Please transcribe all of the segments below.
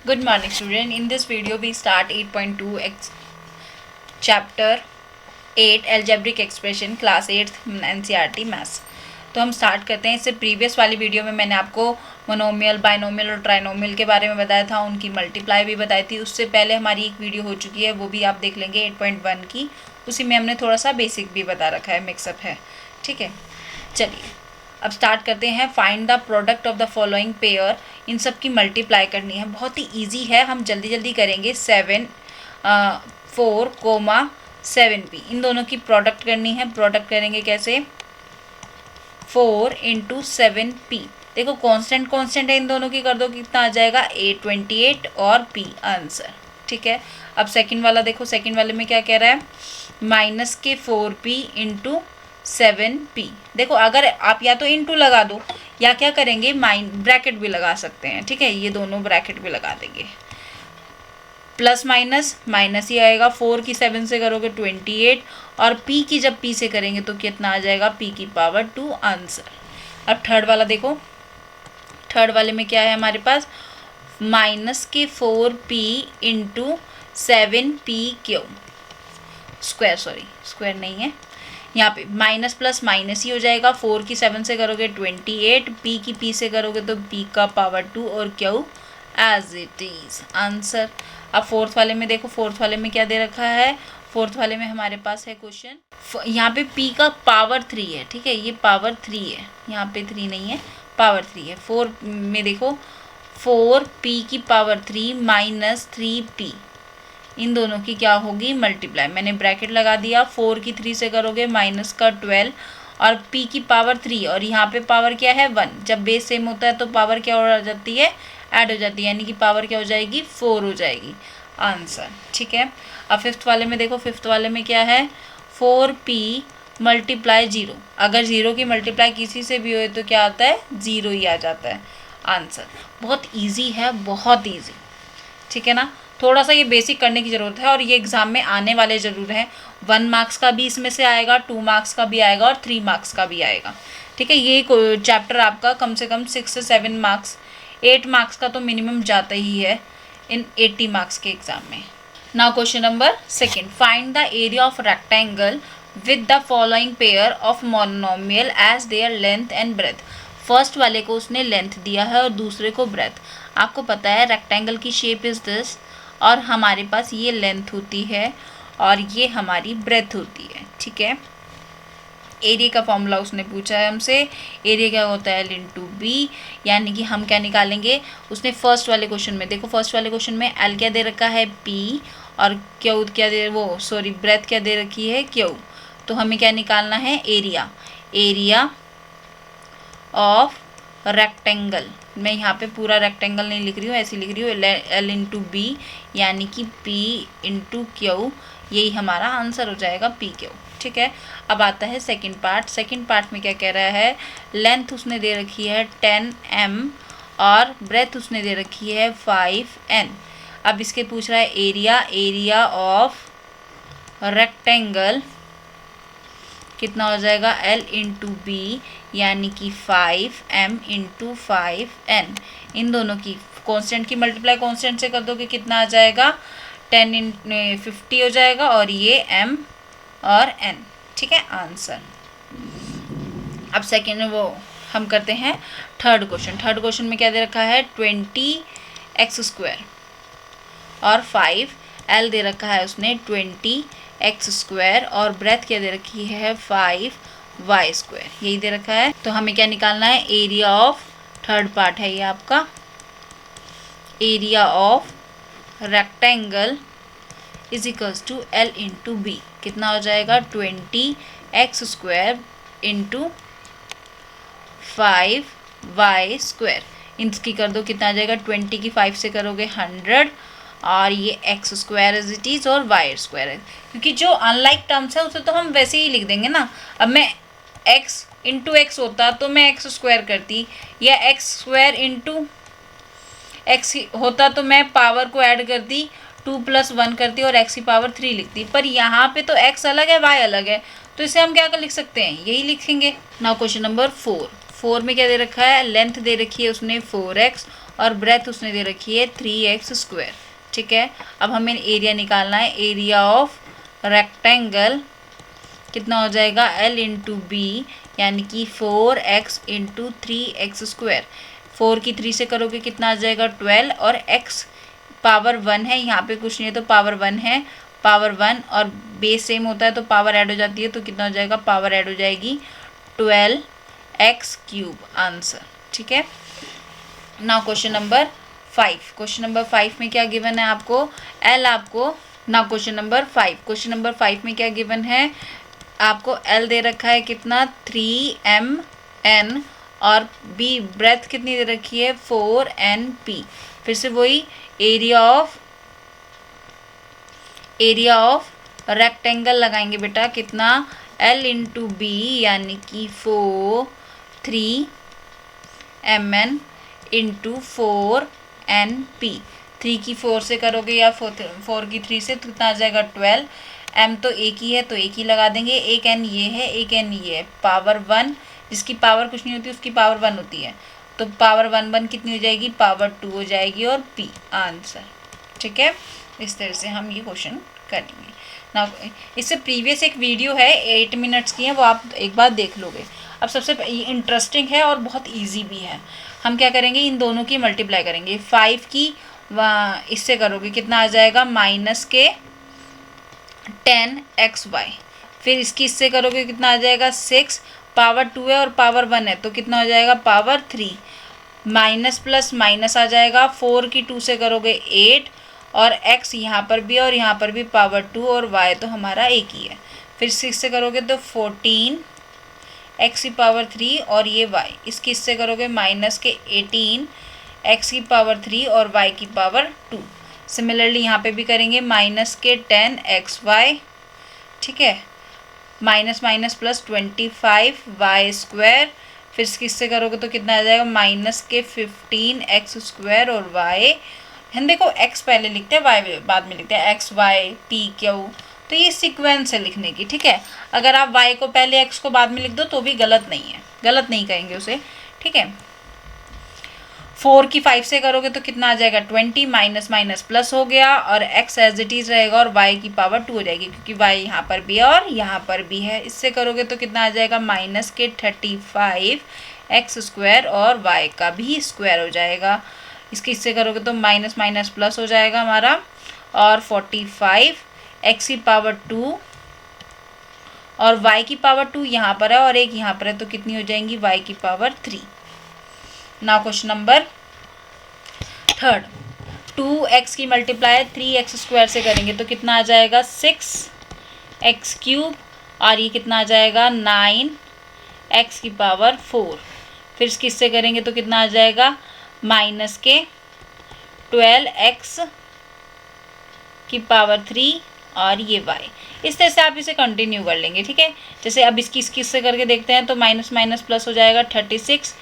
Good morning, student. In this video, we start 8.2 chapter 8 algebraic expression class 8th NCERT maths. तो हम start करते हैं। इससे previous वाली वीडियो में मैंने आपको मोनोमियल, बाइनोमियल और ट्राइनोमियल के बारे में बताया था, उनकी मल्टीप्लाई भी बताई थी। उससे पहले हमारी एक वीडियो हो चुकी है, वो भी आप देख लेंगे 8.1 की। उसी में हमने थोड़ा सा बेसिक भी बता रखा है, मिक्सअप है। ठीक है, चलिए अब स्टार्ट करते हैं। Find the product of the following pair. इन सब की मल्टीप्लाई करनी है, बहुत ही इजी है, हम जल्दी जल्दी करेंगे। 4, 7p, इन दोनों की प्रोडक्ट करनी है। प्रोडक्ट करेंगे कैसे? 4 × 7p। देखो कांस्टेंट कांस्टेंट है, इन दोनों की कर दो, कितना आ जाएगा? 28 और p आंसर। ठीक है, अब सेकंड वाला देखो। सेकंड वाले में क्या कह रहा है? -4p × 7p। देखो अगर आप या तो इंटू लगा दो या क्या करेंगे, ब्रैकेट भी लगा सकते हैं। ठीक है, ये दोनों ब्रैकेट भी लगा देंगे। प्लस माइनस माइनस ही आएगा। 4 की 7 से करोगे 28 और p की जब p से करेंगे तो कितना आ जाएगा? p की पावर 2 आंसर। अब थर्ड वाला देखो। थर्ड वाले में क्या है हमारे पास? -4p × 7p³ square, sorry square नहीं है यहाँ पे, माइनस प्लस माइनस ही हो जाएगा। 4 की 7 से करोगे 28, p की p से करोगे तो p का पावर 2 और q as it is answer. अब फोर्थ वाले में देखो। फोर्थ वाले में क्या दे रखा है? फोर्थ वाले में हमारे पास है क्वेश्चन, यहाँ पे p का पावर 3 है। ठीक है, ये पावर 3 है, यहाँ पे 3 नहीं है, पावर 3 है। 4 में देखो, 4p की पावर 3 - 3p, इन दोनों की क्या होगी? मल्टीप्लाई। मैंने ब्रैकेट लगा दिया। 4 की 3 से करोगे माइनस का 12 और p की पावर 3 और यहाँ पे पावर क्या है? 1। जब बेस सेम होता है तो पावर क्या हो जाती है? ऐड हो जाती है, यानी कि पावर क्या हो जाएगी? 4 हो जाएगी आंसर। ठीक है, अब फिफ्थ वाले में देखो। फिफ्थ वाले में क्या है? 4p × 0। अगर 0 की मल्टीप्लाई किसी से भी हो तो क्या आता है? 0 ही आ जाता है आंसर। बहुत ईजी है, बहुत ईजी। ठीक है ना, थोड़ा सा ये बेसिक करने की ज़रूरत है और ये एग्ज़ाम में आने वाले ज़रूर हैं। 1 मार्क्स का भी इसमें से आएगा, 2 मार्क्स का भी आएगा और 3 मार्क्स का भी आएगा। ठीक है, ये चैप्टर आपका कम से कम 6 से 7 मार्क्स, 8 मार्क्स का तो मिनिमम जाता ही है इन 80 मार्क्स के एग्ज़ाम में। Now question number 2, find the area of rectangle with the following pair of monomial as their length and breadth. First वाले को उसने लेंथ दिया है और दूसरे को ब्रेथ। आपको पता है रेक्टेंगल की शेप इज़ दिस, और हमारे पास ये लेंथ होती है और ये हमारी ब्रेथ होती है। ठीक है, एरिया का फॉर्मूला उसने पूछा है हमसे। एरिया क्या होता है? L × B, यानी कि हम क्या निकालेंगे? उसने फर्स्ट वाले क्वेश्चन में देखो, फर्स्ट वाले क्वेश्चन में L क्या दे रखा है? P, और क्यू क्या दे, ब्रेथ क्या दे रखी है? Q। तो हमें क्या निकालना है? एरिया। एरिया ऑफ रेक्टेंगल, मैं यहाँ पे पूरा रेक्टेंगल नहीं लिख रही हूँ, ऐसी लिख रही हूँ, L × B, यानी कि P × Q, यही हमारा आंसर हो जाएगा PQ। ठीक है, अब आता है सेकंड पार्ट। सेकंड पार्ट में क्या कह रहा है? लेंथ उसने दे रखी है 10m और ब्रेथ उसने दे रखी है 5n। अब इसके पूछ रहा है एरिया। एरिया ऑफ रेक्टेंगल कितना हो जाएगा? L × B, यानी कि 5m × 5n। इन दोनों की कांस्टेंट की मल्टीप्लाई कांस्टेंट से कर दोगे, कितना आ जाएगा? 10 × 50 हो जाएगा और ये m और n। ठीक है आंसर। अब सेकेंड हम करते हैं थर्ड क्वेश्चन। थर्ड क्वेश्चन में क्या दे रखा है? 20x² और 5l दे रखा है उसने 20x² और ब्रेथ क्या दे रखी है? 5y², यही दे रखा है। तो हमें क्या निकालना है? एरिया ऑफ, थर्ड पार्ट है ये आपका, area of rectangle is equals to L × B। कितना हो जाएगा? 20x² × 5y²। इनकी कर दो, कितना आ जाएगा? 20 की 5 से करोगे 100 और ये x² एज इट इज़ और y² है, क्योंकि जो अनलाइक टर्म्स है उसे तो हम वैसे ही लिख देंगे ना। अब मैं x × x होता तो मैं x² करती, या x² × x होता तो मैं पावर को ऐड करती, 2 + 1 करती और x की पावर 3 लिखती। पर यहाँ पे तो x अलग है, y अलग है, तो इसे हम क्या कर लिख सकते हैं? यही लिखेंगे। Now question number 4। 4 में क्या दे रखा है? लेंथ दे रखी है उसने 4x और ब्रेथ उसने दे रखी है 3x²। ठीक है, अब हमें एरिया निकालना है। एरिया ऑफ रेक्टेंगल कितना हो जाएगा, L इंटू बी, यानी कि 4x इंटू 3x²। 4 की 3 से करोगे कितना आ जाएगा 12, और x पावर 1 है, यहाँ पे कुछ नहीं है तो पावर 1 है, पावर 1 और बेस सेम होता है तो पावर ऐड हो जाती है, तो कितना हो जाएगा, पावर ऐड हो जाएगी 12x³ आंसर। ठीक है, now question number 5। Question number 5 में क्या गिवन है आपको, L आपको, now question number 5। Question number 5 में क्या गिवन है आपको, L दे रखा है कितना 3mn, और B ब्रेथ कितनी दे रखी है 4np। फिर से वही एरिया ऑफ रेक्टेंगल लगाएंगे बेटा, कितना L इंटू बी, यानी कि 3mn इंटू 4np। 3 की 4 से करोगे या 4 की 3 से तो कितना आ जाएगा 12। m तो एक ही है तो एक ही लगा देंगे, एक n ये है, एक n ये है। पावर 1, जिसकी पावर कुछ नहीं होती उसकी पावर 1 होती है, तो पावर 1 कितनी हो जाएगी, पावर 2 हो जाएगी, और p आंसर। ठीक है, इस तरह से हम ये क्वेश्चन करेंगे ना। इससे प्रीवियस एक वीडियो है 8 मिनट्स की है, वो आप एक बार देख लोगे। अब सबसे इंटरेस्टिंग है और बहुत इजी भी है। हम क्या करेंगे, इन दोनों की मल्टीप्लाई करेंगे। 5 की इससे करोगे कितना आ जाएगा, माइनस के 10xy। फिर इसकी इससे करोगे कितना आ जाएगा 6, पावर 2 है और पावर 1 है तो कितना हो जाएगा पावर 3। माइनस प्लस माइनस आ जाएगा, 4 की 2 से करोगे 8, और x यहाँ पर भी और यहाँ पर भी पावर 2, और y तो हमारा एक ही है। फिर 6 से करोगे तो 14 x की पावर 3 और ये y। इसकी इससे करोगे माइनस के 18 x की पावर 3 और y की पावर 2। सिमिलरली यहाँ पे भी करेंगे माइनस के 10xy। ठीक है, माइनस माइनस प्लस 25y²। फिर किससे करोगे तो कितना आ जाएगा, माइनस के 15x² और y। हम देखो x पहले लिखते हैं, y बाद में लिखते हैं, x y p q, तो ये सीक्वेंस है लिखने की। ठीक है, अगर आप y को पहले x को बाद में लिख दो तो भी गलत नहीं है, गलत नहीं कहेंगे उसे। ठीक है, 4 की 5 से करोगे तो कितना आ जाएगा 20, माइनस माइनस प्लस हो गया, और x एज इट इज रहेगा, और y की पावर 2 हो जाएगी क्योंकि y यहाँ पर भी है और यहाँ पर भी है। इससे करोगे तो कितना आ जाएगा, माइनस के 35x² और y का भी स्क्वायर हो जाएगा। इसके इससे करोगे तो माइनस माइनस प्लस हो जाएगा हमारा, और 45 x की पावर 2 और y की पावर 2 यहाँ पर है और एक यहाँ पर है, तो कितनी हो जाएंगी y की power 3। Now question number 3, 2x की मल्टीप्लाई 3x² से करेंगे तो कितना आ जाएगा 6x³ और ये कितना आ जाएगा 9x की पावर 4। फिर इसकी इससे करेंगे तो कितना आ जाएगा माइनस के 12x की पावर 3 और ये y। इस तरह से आप इसे कंटिन्यू कर लेंगे। ठीक है, जैसे अब इसकी इससे करके देखते हैं तो माइनस माइनस प्लस हो जाएगा 36,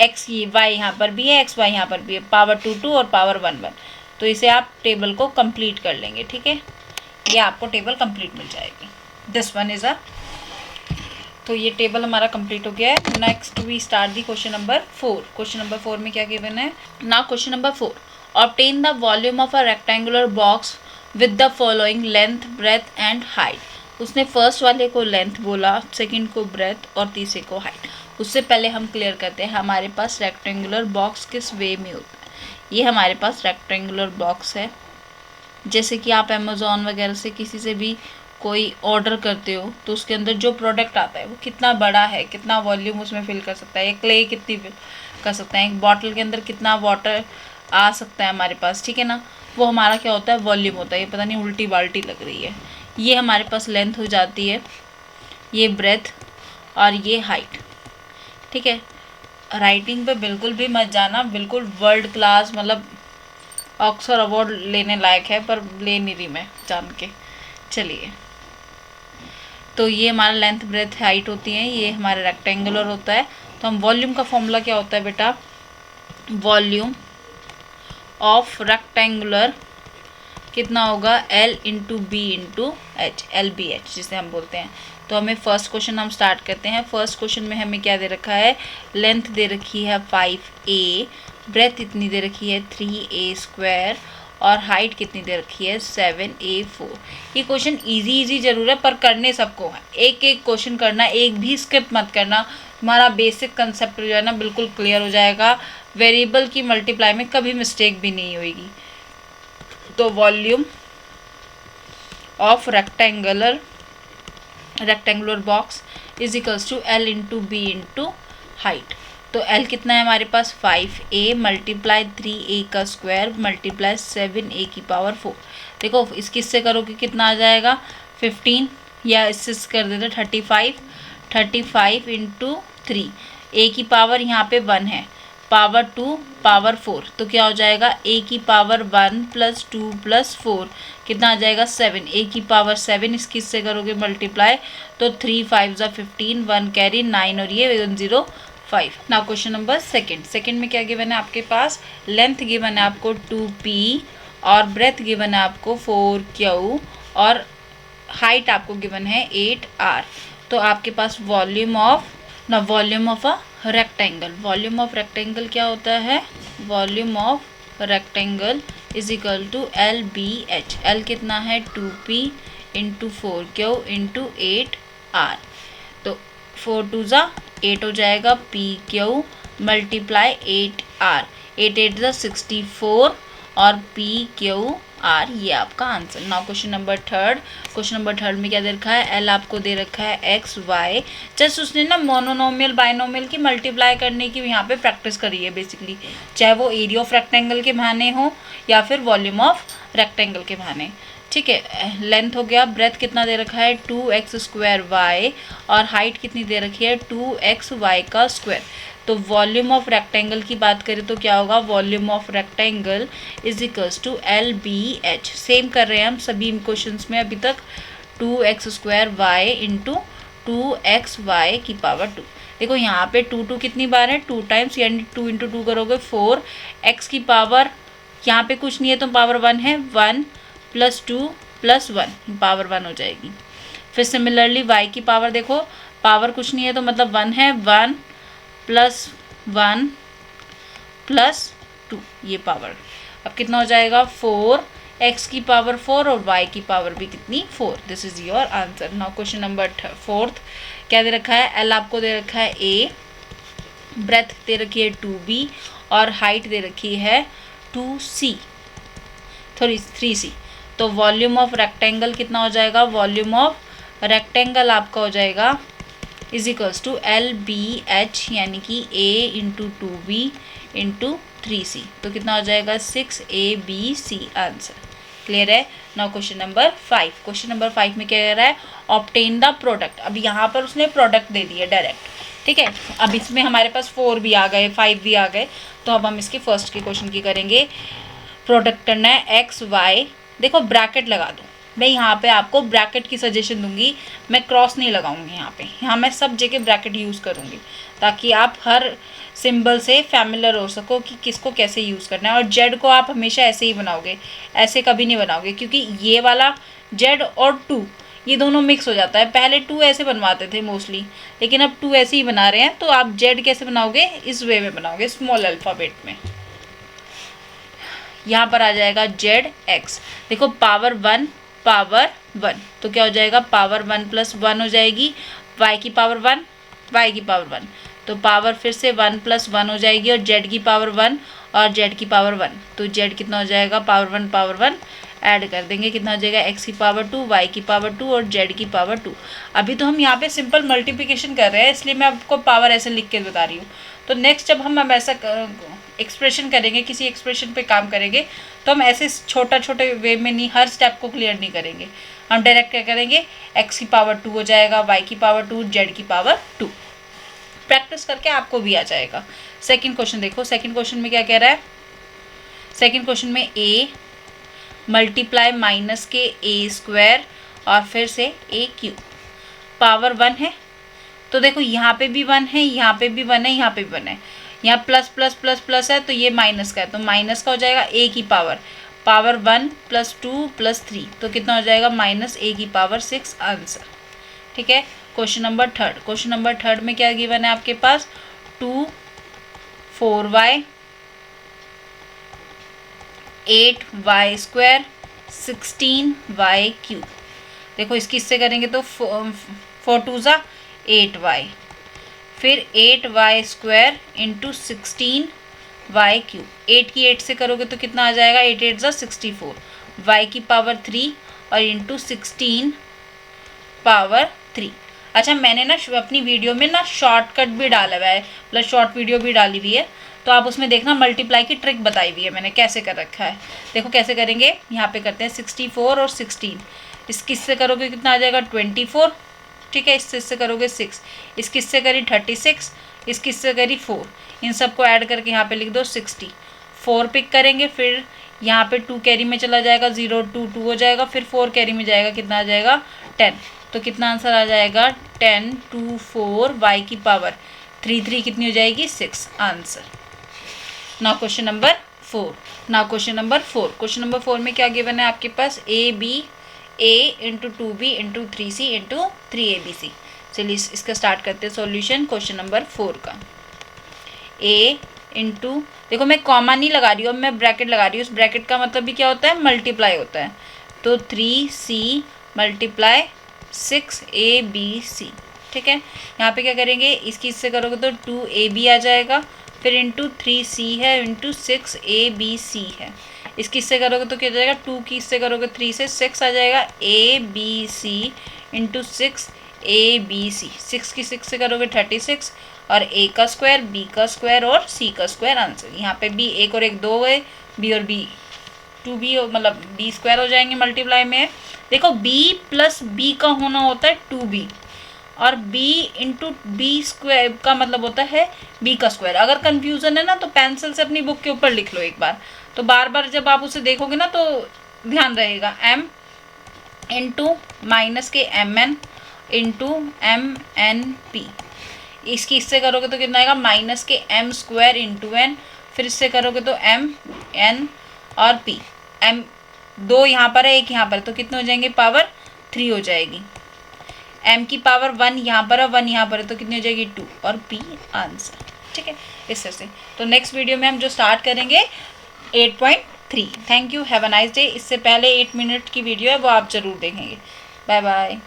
x ये y यहाँ पर भी है, x y यहाँ पर भी है, पावर 2 2 और पावर 1 1। तो इसे आप टेबल को कंप्लीट कर लेंगे। ठीक है, ये आपको टेबल कंप्लीट मिल जाएगी। दिस वन इज तो ये टेबल हमारा कंप्लीट हो गया है। Next we start the question number 4। Question number 4 में क्या गिवन है, now question number 4, obtain the volume of a rectangular box with the following length, breadth and height. उसने फर्स्ट वाले को लेंथ बोला, सेकंड को ब्रेथ और तीसरे को हाइट। उससे पहले हम क्लियर करते हैं हमारे पास रेक्टेंगुलर बॉक्स किस वे में होता है। ये हमारे पास रेक्टेंगुलर बॉक्स है। जैसे कि आप अमेज़ॉन वगैरह से किसी से भी कोई ऑर्डर करते हो तो उसके अंदर जो प्रोडक्ट आता है वो कितना बड़ा है, कितना वॉल्यूम उसमें फिल कर सकता है, या क्ले कितनी फिल कर सकता है, एक बॉटल के अंदर कितना वाटर आ सकता है हमारे पास। ठीक है ना, वो हमारा क्या होता है, वॉल्यूम होता है। ये पता नहीं उल्टी बाल्टी लग रही है। ये हमारे पास लेंथ हो जाती है, ये ब्रेथ और ये हाइट। ठीक है, राइटिंग पे बिल्कुल भी मत जाना, बिल्कुल वर्ल्ड क्लास, मतलब ऑक्सफोर्ड अवार्ड लेने लायक है, पर ले नहीं रही मैं जान के। चलिए, तो ये हमारा लेंथ ब्रेथ हाइट होती है, ये हमारा रेक्टेंगुलर होता है। तो हम वॉल्यूम का फॉर्मूला क्या होता है बेटा, वॉल्यूम ऑफ रेक्टेंगुलर कितना होगा, L into B into H, LBH जिसे हम बोलते हैं। तो हमें फर्स्ट क्वेश्चन हम स्टार्ट करते हैं। फर्स्ट क्वेश्चन में हमें क्या दे रखा है, लेंथ दे रखी है 5A, ब्रेथ इतनी दे रखी है 3a² और हाइट कितनी दे रखी है 7a4। ये क्वेश्चन इजी जरूर है पर करने सबको है, एक एक क्वेश्चन करना, एक भी स्किप मत करना, तुम्हारा बेसिक कंसेप्ट जो है ना बिल्कुल क्लियर हो जाएगा। वेरिएबल की मल्टीप्लाई में कभी मिस्टेक भी नहीं होगी। तो volume of rectangular box is equals to L into B into height. तो L कितना है हमारे पास 5a मल्टीप्लाई 3a का स्क्वायर मल्टीप्लाई 7a की पावर 4। देखो इसकी इससे करोगे कितना आ जाएगा 15, या इससे कर देते 35 इंटू 3, a की पावर यहाँ पे 1 है, पावर 2 पावर 4, तो क्या हो जाएगा a की पावर 1 प्लस 2 प्लस 4 कितना आ जाएगा 7, a की पावर 7, इसकी इससे करोगे मल्टीप्लाई तो 3 5 ज़ा 15, 1 कैरी 9 और ये 105। नाउ क्वेश्चन नंबर सेकंड में क्या गिवन है आपके पास, लेंथ गिवन है आपको 2p और ब्रेथ गिवन है आपको 4q और हाइट आपको गिवन है 8r। तो आपके पास volume of a rectangle, volume of rectangle क्या होता है, volume of rectangle is equal to LBH। L कितना है 2p into 4q into 8r। तो 4 2 ज़ा 8 हो जाएगा PQ मल्टीप्लाई 8r, 8 8 ज़ा 64 और PQR, ये आपका answer. Now question number third में क्या दे रखा है, L आपको दे रखा है XY। जस्ट उसने ना मोनोनोमियल बाइनोमियल की मल्टीप्लाई करने की यहाँ पे प्रैक्टिस करी है बेसिकली, चाहे वो एरिया ऑफ रेक्टेंगल के बहाने हो या फिर वॉल्यूम ऑफ रेक्टेंगल के बहाने। ठीक है, लेंथ हो गया, ब्रेथ कितना दे रखा है 2x² और हाइट कितनी दे रखी है 2xy का स्क्वायर। तो वॉल्यूम ऑफ रेक्टेंगल की बात करें तो क्या होगा, volume of rectangle is equals to LBH। Same कर रहे हैं हम सभी क्वेश्चंस में अभी तक, 2x² इंटू 2xy की पावर 2। देखो यहाँ पे 2 कितनी बार है 2 टाइम्स, यानी 2 इंटू 2 करोगे 4, x की पावर यहाँ पे कुछ नहीं है तो पावर 1 है, 1 प्लस 2 प्लस 1 पावर 1 हो जाएगी। फिर सिमिलरली y की पावर देखो, पावर कुछ नहीं है तो मतलब 1 है, 1 प्लस 1 प्लस 2 ये पावर, अब कितना हो जाएगा 4, x की पावर 4 और y की पावर भी कितनी 4। This is your answer. Now question number fourth क्या दे रखा है, L आपको दे रखा है a, ब्रेथ दे रखी है 2b और हाइट दे रखी है 2c, सॉरी 3c। तो वॉल्यूम ऑफ रेक्टेंगल कितना हो जाएगा, वॉल्यूम ऑफ रेक्टेंगल आपका हो जाएगा इज इक्वल्स टू LBH, यानी कि a into 2b into 3c, तो कितना हो जाएगा 6abc आंसर। क्लियर है। नाउ क्वेश्चन नंबर 5 में क्या कह रहा है, ऑब्टेन द प्रोडक्ट। अब यहाँ पर उसने प्रोडक्ट दे दिया डायरेक्ट, ठीक है। अब इसमें हमारे पास 4 भी आ गए 5 भी आ गए, तो अब हम इसके फर्स्ट के क्वेश्चन की करेंगे। प्रोडक्ट करना है XY, देखो ब्रैकेट लगा दो, मैं यहाँ पे आपको ब्रैकेट की सजेशन दूंगी, मैं क्रॉस नहीं लगाऊंगी यहाँ मैं सब जगह ब्रैकेट यूज़ करूंगी ताकि आप हर सिंबल से फैमिलियर हो सको कि किसको कैसे यूज़ करना है। और जेड को आप हमेशा ऐसे ही बनाओगे, ऐसे कभी नहीं बनाओगे, क्योंकि ये वाला जेड और 2 ये दोनों मिक्स हो जाता है। पहले 2 ऐसे बनवाते थे मोस्टली, लेकिन अब 2 ऐसे ही बना रहे हैं। तो आप जेड कैसे बनाओगे, इस वे में बनाओगे, स्मॉल अल्फ़ाबेट में। यहाँ पर आ जाएगा ZX, देखो पावर 1 पावर 1, तो क्या हो जाएगा पावर 1 प्लस 1 हो जाएगी, y की पावर 1 y की पावर 1, तो पावर फिर से 1 प्लस 1 हो जाएगी, और z की पावर 1 और z की पावर 1, तो z कितना हो जाएगा पावर 1 ऐड कर देंगे, कितना हो जाएगा x की पावर 2 y की पावर 2 और z की पावर 2। अभी तो हम यहाँ पे सिंपल मल्टीप्लिकेशन कर रहे हैं, इसलिए मैं आपको पावर ऐसे लिख के बता रही हूँ। तो नेक्स्ट जब हम ऐसा एक्सप्रेशन करेंगे, किसी एक्सप्रेशन पे काम करेंगे, तो हम ऐसे छोटे वे में नहीं, हर स्टेप को क्लियर नहीं करेंगे। हम डायरेक्ट क्या करेंगे, x की पावर 2 हो जाएगा, y की पावर 2, z की पावर 2। प्रैक्टिस करके आपको भी आ जाएगा। सेकंड क्वेश्चन देखो, सेकंड क्वेश्चन में क्या कह रहा है, सेकंड क्वेश्चन में a मल्टीप्लाई माइनस के a² और फिर से a³ पावर 1 है। तो देखो यहाँ पे भी 1 है, यहाँ पे भी 1 है, यहाँ पे भी 1 है, यहाँ प्लस प्लस प्लस प्लस है, तो ये माइनस का है, तो माइनस का हो जाएगा a की पावर 1 प्लस 2 प्लस 3, तो कितना हो जाएगा माइनस a की पावर 6 आंसर। ठीक है। क्वेश्चन नंबर थर्ड में क्या गिवन है आपके पास, 2 4y 8y² 16y³। देखो इसकी इससे करेंगे तो 4 2 ज़ा 8y, फिर 8y² इंटू 16y³। 8 की 8 से करोगे तो कितना आ जाएगा, 8 8 ज़ा 64, y की पावर 3 और इंटू 16 पावर 3। अच्छा मैंने ना अपनी वीडियो में ना शॉर्टकट भी डाला हुआ है, प्लस शॉर्ट वीडियो भी डाली हुई है, तो आप उसमें देखना मल्टीप्लाई की ट्रिक बताई हुई है मैंने कैसे कर रखा है। देखो कैसे करेंगे, यहाँ पे करते हैं 64 और 16, इसकी इससे करोगे कितना आ जाएगा 24, ठीक है, इससे करोगे 6, इसकी इससे करी 36, इसकी इससे करी 4, इन सबको ऐड करके यहाँ पे लिख दो 60। 4 पिक करेंगे, फिर यहाँ पे 2 कैरी में चला जाएगा, 0 2 2 हो जाएगा, फिर 4 कैरी में जाएगा, कितना आ जाएगा 10। तो कितना आंसर आ जाएगा 10 2 4 y की पावर 3 3 कितनी हो जाएगी 6 answer. Now question number 4। Question number 4 में क्या गिवन है आपके पास, a into 2b into 3c into 3abc। चलिए इसका स्टार्ट करते हैं सॉल्यूशन क्वेश्चन नंबर 4 का। a इंटू, देखो मैं कॉमा नहीं लगा रही हूँ, अब मैं ब्रैकेट लगा रही हूँ। उस ब्रैकेट का मतलब भी क्या होता है, मल्टीप्लाई होता है। तो 3c मल्टीप्लाई 6abc, ठीक है। यहाँ पे क्या करेंगे, इसकी इससे करोगे तो 2ab आ जाएगा, फिर इंटू 3c है इंटू 6abc है, इसकी इससे करोगे तो क्या हो जाएगा, 2 की इससे करोगे 3 से 6 आ जाएगा, abc इंटू 6abc, 6 की 6 से करोगे 36, और a का स्क्वायर, b का स्क्वायर और c का स्क्वायर आंसर। यहाँ पे b 1 और 1 2 है, b और b 2b मतलब b² हो जाएंगे मल्टीप्लाई में। देखो b प्लस b का होना होता है 2b, और b इंटू b² का मतलब होता है b का स्क्वायर। अगर कंफ्यूजन है ना तो पेंसिल से अपनी बुक के ऊपर लिख लो एक बार, तो बार बार जब आप उसे देखोगे ना तो ध्यान रहेगा। m इंटू माइनस के mn इंटू mnp, इसकी इससे करोगे तो कितना आएगा, माइनस के m² इंटू n, फिर इससे करोगे तो m n और p, m 2 यहाँ पर है 1 यहाँ पर, तो कितने हो जाएंगे, पावर 3 हो जाएगी। m की पावर 1 यहाँ पर है 1 यहाँ पर है, तो कितनी हो जाएगी 2 और p आंसर, ठीक है इस तरह से। तो नेक्स्ट वीडियो में हम जो स्टार्ट करेंगे 8.3। Thank you, have a nice day. इससे पहले 8 मिनट की वीडियो है वो आप ज़रूर देखेंगे। Bye bye.